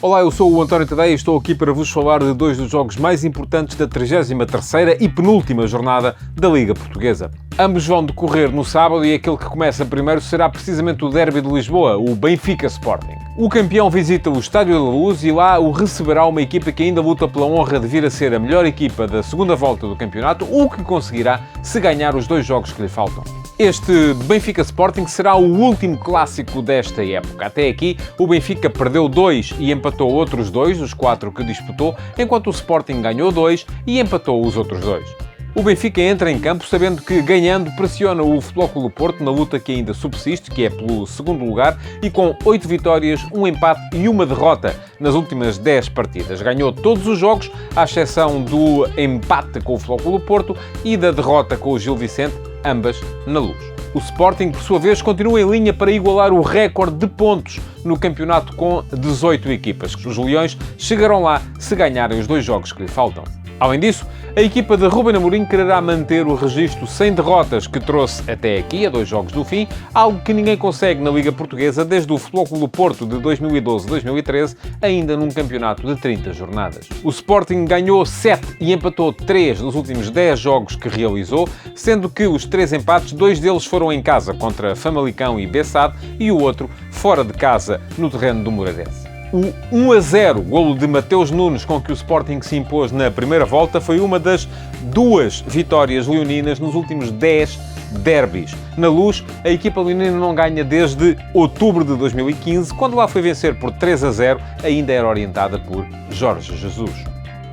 Olá, eu sou o António Tadeia e estou aqui para vos falar de dois dos jogos mais importantes da 33ª e penúltima jornada da Liga Portuguesa. Ambos vão decorrer no sábado e aquele que começa primeiro será precisamente o derby de Lisboa, o Benfica Sporting. O campeão visita o Estádio da Luz e lá o receberá uma equipa que ainda luta pela honra de vir a ser a melhor equipa da segunda volta do campeonato, o que conseguirá se ganhar os dois jogos que lhe faltam. Este Benfica Sporting será o último clássico desta época. Até aqui, o Benfica perdeu 2 e empatou outros 2, dos 4 que disputou, enquanto o Sporting ganhou 2 e empatou os outros 2. O Benfica entra em campo sabendo que, ganhando, pressiona o Futebol Clube do Porto na luta que ainda subsiste, que é pelo segundo lugar, e com 8 vitórias, um empate e uma derrota nas últimas 10 partidas. Ganhou todos os jogos, à exceção do empate com o Futebol Clube do Porto e da derrota com o Gil Vicente, ambas na Luz. O Sporting, por sua vez, continua em linha para igualar o recorde de pontos no campeonato com 18 equipas. Os Leões chegarão lá se ganharem os dois jogos que lhe faltam. Além disso, a equipa de Ruben Amorim quererá manter o registro sem derrotas que trouxe até aqui, a 2 jogos do fim, algo que ninguém consegue na Liga Portuguesa desde o Futebol Clube do Porto de 2012-2013, ainda num campeonato de 30 jornadas. O Sporting ganhou 7 e empatou 3 dos últimos 10 jogos que realizou, sendo que os 3 empates, 2 deles foram em casa contra Famalicão e Bessade e o outro fora de casa no terreno do Moreirense. O 1-0, golo de Mateus Nunes, com que o Sporting se impôs na primeira volta, foi uma das 2 vitórias leoninas nos últimos 10 derbys. Na Luz, a equipa leonina não ganha desde outubro de 2015, quando lá foi vencer por 3-0, ainda era orientada por Jorge Jesus.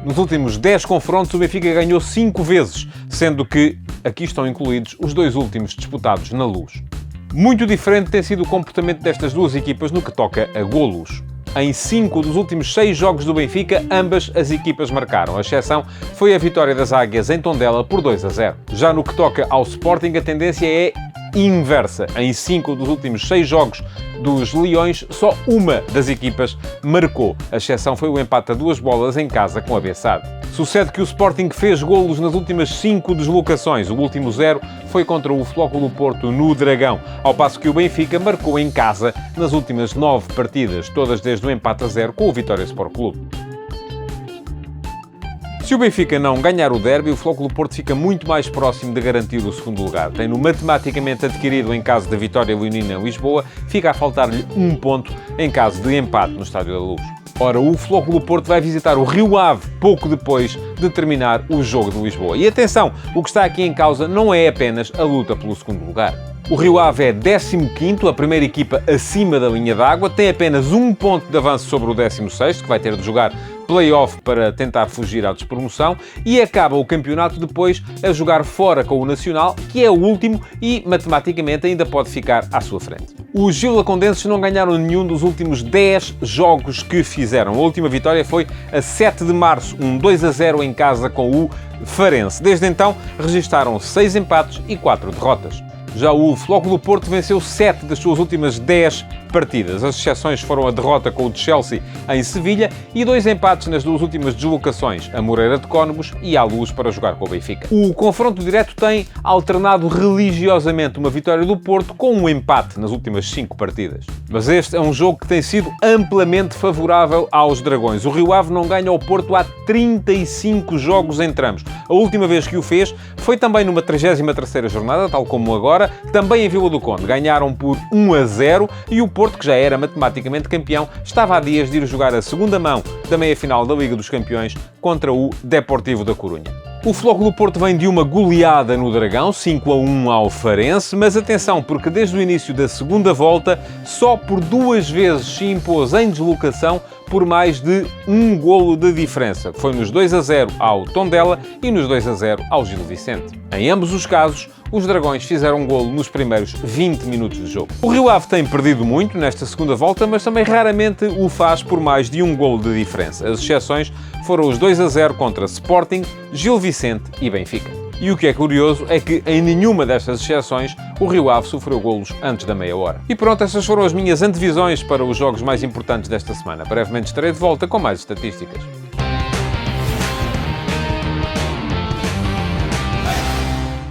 Nos últimos 10 confrontos, o Benfica ganhou 5 vezes, sendo que aqui estão incluídos os 2 últimos disputados na Luz. Muito diferente tem sido o comportamento destas duas equipas no que toca a golos. Em 5 dos últimos 6 jogos do Benfica, ambas as equipas marcaram. A exceção foi a vitória das Águias em Tondela por 2-0. Já no que toca ao Sporting, a tendência é inversa. Em 5 dos últimos 6 jogos dos Leões, só uma das equipas marcou. A exceção foi o empate a 2 bolas em casa com a Bessade. Sucede que o Sporting fez golos nas últimas 5 deslocações. O último 0 foi contra o Futebol Clube do Porto no Dragão, ao passo que o Benfica marcou em casa nas últimas 9 partidas, todas desde o empate a 0 com o Vitória Sport Clube. Se o Benfica não ganhar o derby, o Futebol Clube do Porto fica muito mais próximo de garantir o segundo lugar. Tem-no matematicamente adquirido em caso da vitória leonina em Lisboa, fica a faltar-lhe 1 ponto em caso de empate no Estádio da Luz. Ora, o Futebol Clube do Porto vai visitar o Rio Ave pouco depois de terminar o jogo de Lisboa. E atenção, o que está aqui em causa não é apenas a luta pelo segundo lugar. O Rio Ave é 15º, a primeira equipa acima da linha d'água, tem apenas 1 ponto de avanço sobre o 16º, que vai ter de jogar play-off para tentar fugir à despromoção, e acaba o campeonato depois a jogar fora com o Nacional, que é o último e, matematicamente, ainda pode ficar à sua frente. Os gil-lacondenses não ganharam nenhum dos últimos 10 jogos que fizeram. A última vitória foi a 7 de março, um 2-0 em casa com o Farense. Desde então, registaram 6 empates e 4 derrotas. Já o Futebol Clube do Porto venceu 7 das suas últimas 10 partidas. As exceções foram a derrota com o Chelsea em Sevilha e 2 empates nas 2 últimas deslocações, a Moreira de Cónegos e à Luz para jogar com o Benfica. O confronto direto tem alternado religiosamente uma vitória do Porto com um empate nas últimas 5 partidas. Mas este é um jogo que tem sido amplamente favorável aos Dragões. O Rio Ave não ganha ao Porto há 35 jogos em tramos. A última vez que o fez foi também numa 33ª jornada, tal como agora, também em Vila do Conde. Ganharam por 1-0 e o Porto, que já era matematicamente campeão, estava há dias de ir jogar a segunda mão da meia-final da Liga dos Campeões contra o Deportivo da Corunha. O Futebol Clube do Porto vem de uma goleada no Dragão, 5-1 ao Farense, mas atenção, porque desde o início da segunda volta, só por 2 vezes se impôs em deslocação por mais de 1 golo de diferença, que foi nos 2-0 ao Tondela e nos 2-0 ao Gil Vicente. Em ambos os casos, os Dragões fizeram um golo nos primeiros 20 minutos de jogo. O Rio Ave tem perdido muito nesta segunda volta, mas também raramente o faz por mais de 1 golo de diferença. As exceções foram os 2-0 contra Sporting, Gil Vicente e Benfica. E o que é curioso é que em nenhuma destas exceções o Rio Ave sofreu golos antes da meia hora. E pronto, essas foram as minhas antevisões para os jogos mais importantes desta semana. Brevemente estarei de volta com mais estatísticas.